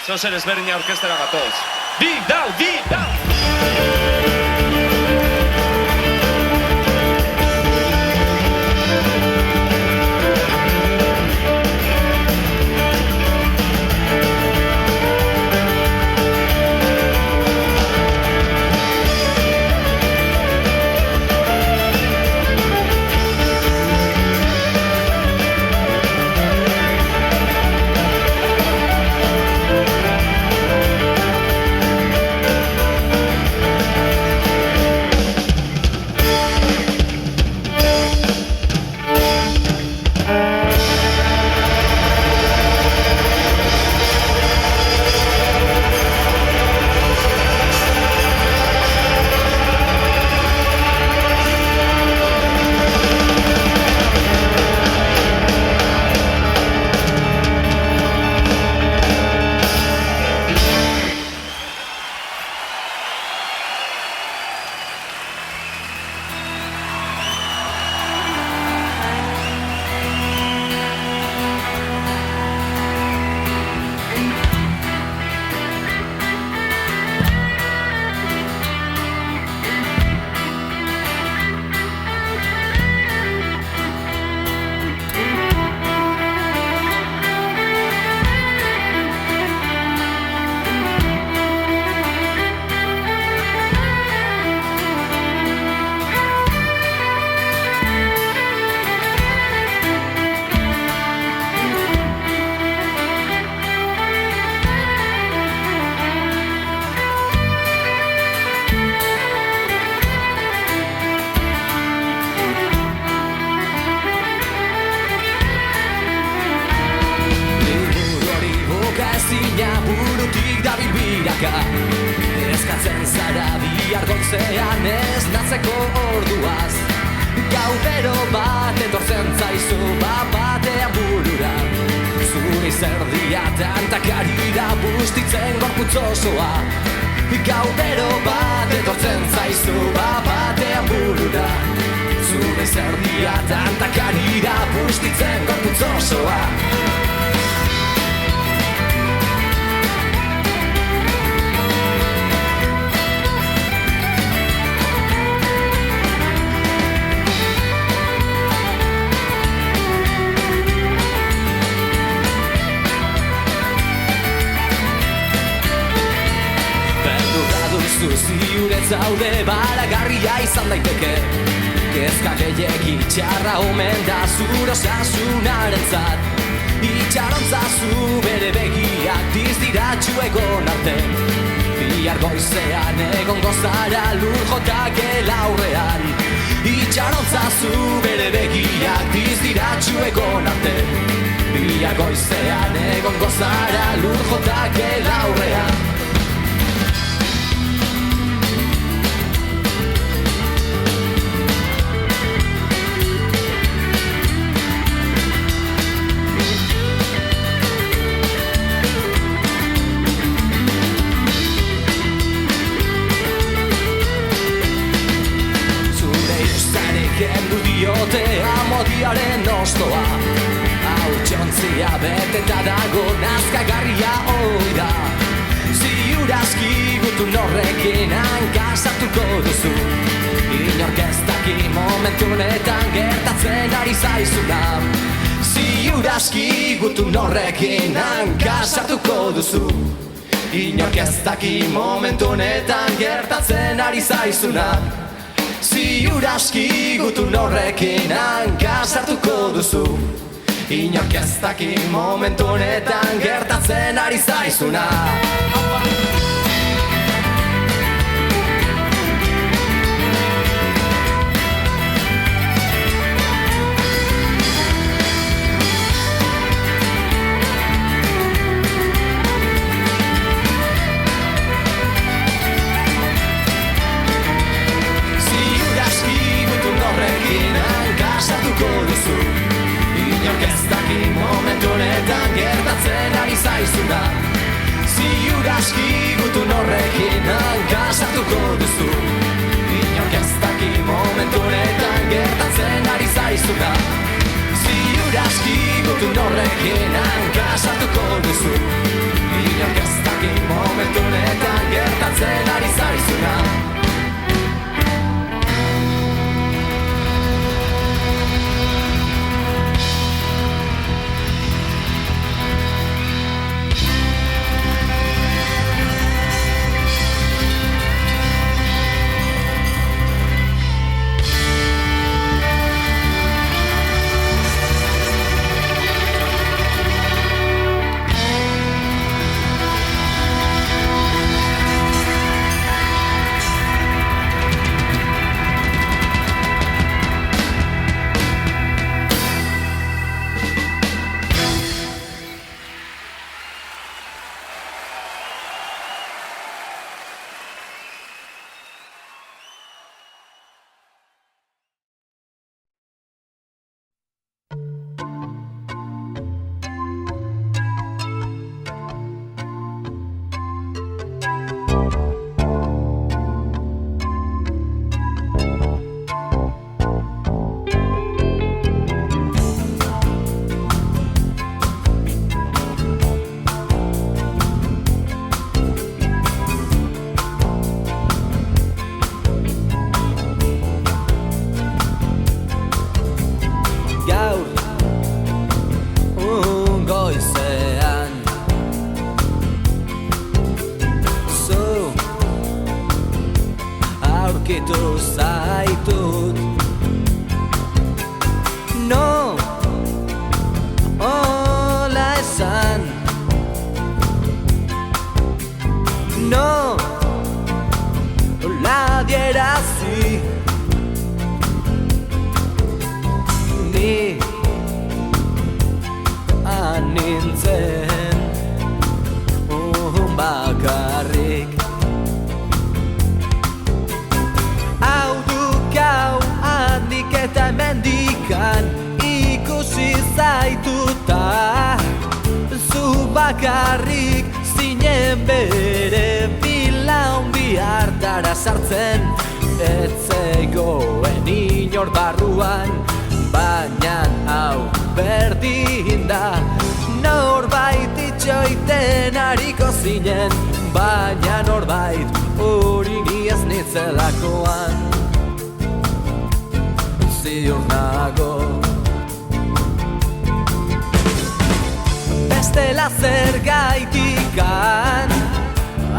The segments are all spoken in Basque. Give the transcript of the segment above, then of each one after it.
Zozer ezberdina orkestera gatoz. Big Down, Big Down! Eskatzen zara bihar goizean ez natzeko orduaz. Gaudero bat etortzen zaizu batean burura. Zure izerdia tantakarira bustitzen gorputz osoa. Gaudero bat etortzen zaizu batean burura. Zure izerdia tantakarira bustitzen gorputz osoa. Ziure zaude baragarria izan daiteke. Kezka gehiegi txarra omen da zure osasunarentzat. Itxarontza zu bere begiak dizdiratxu egon arte. Bihar goizean egongo zara lur jotakela aurrean. Itxarontza zu bere begiak dizdiratxu egon arte. Bihar goizean egongo zara lur jotakela aurrean. Kendu diote amodiaren ostoa. Hautxontzia beteta dago nazkagarria oida. Ziurazki gutun horrekin hankasartuko duzu. Inork ez daki momentu honetan gertatzen ari zaizuna. Ziurazki gutun horrekin hankasartuko duzu. Inork ez daki momentu honetan gertatzen ari zaizuna. Ziurazki gutun horrekin hankasartuko duzu. Inork ez daki momentu honetan gertatzen ari zaizuna. Hankasartuko duzu. Inork ez daki momentu honetan gertatzen ari zaizuna. Ziurazki gutun horrekin hankasartuko duzu. Inork ez daki momentu honetan gertatzen ari zaizuna. Ziurazki Itu norrekin hankasatuko duzu Inork ez daki momentu honetan gertatzen ari zaizuna Aurkitu zaitut No, hola esan No, hola dierazi Ni anintzen bakarrik Eta hemendikan ikusi zaituta Zu bakarrik zinen bere bilaun bihartara sartzen Ez zegoen inor barruan Baina hau berdin da Norbait itxoiten hariko zinen Baina norbait hori ni ez nitzelakoan Ziur nago Bestela zergaitikan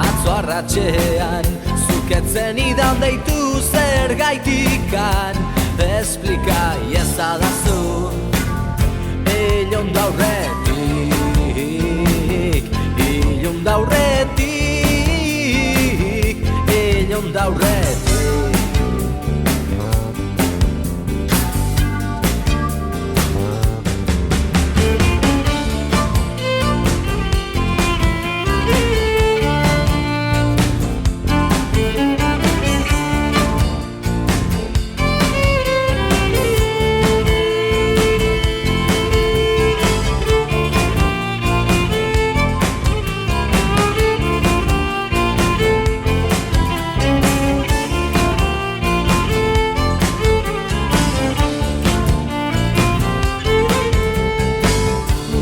Atzo arratxean Zuketzen idan deitu zergaitikan Esplika iezadazu Ilun daurretik Ilun daurretik Ilun daurretik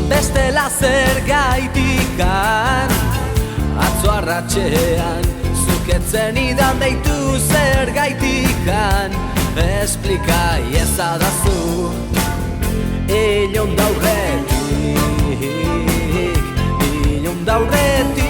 Bestela zergaitikan Atzo arratxean Zuketzen idan deitu zergaitikan Esplika iezadazu Ilun daurretik Ilun daurretik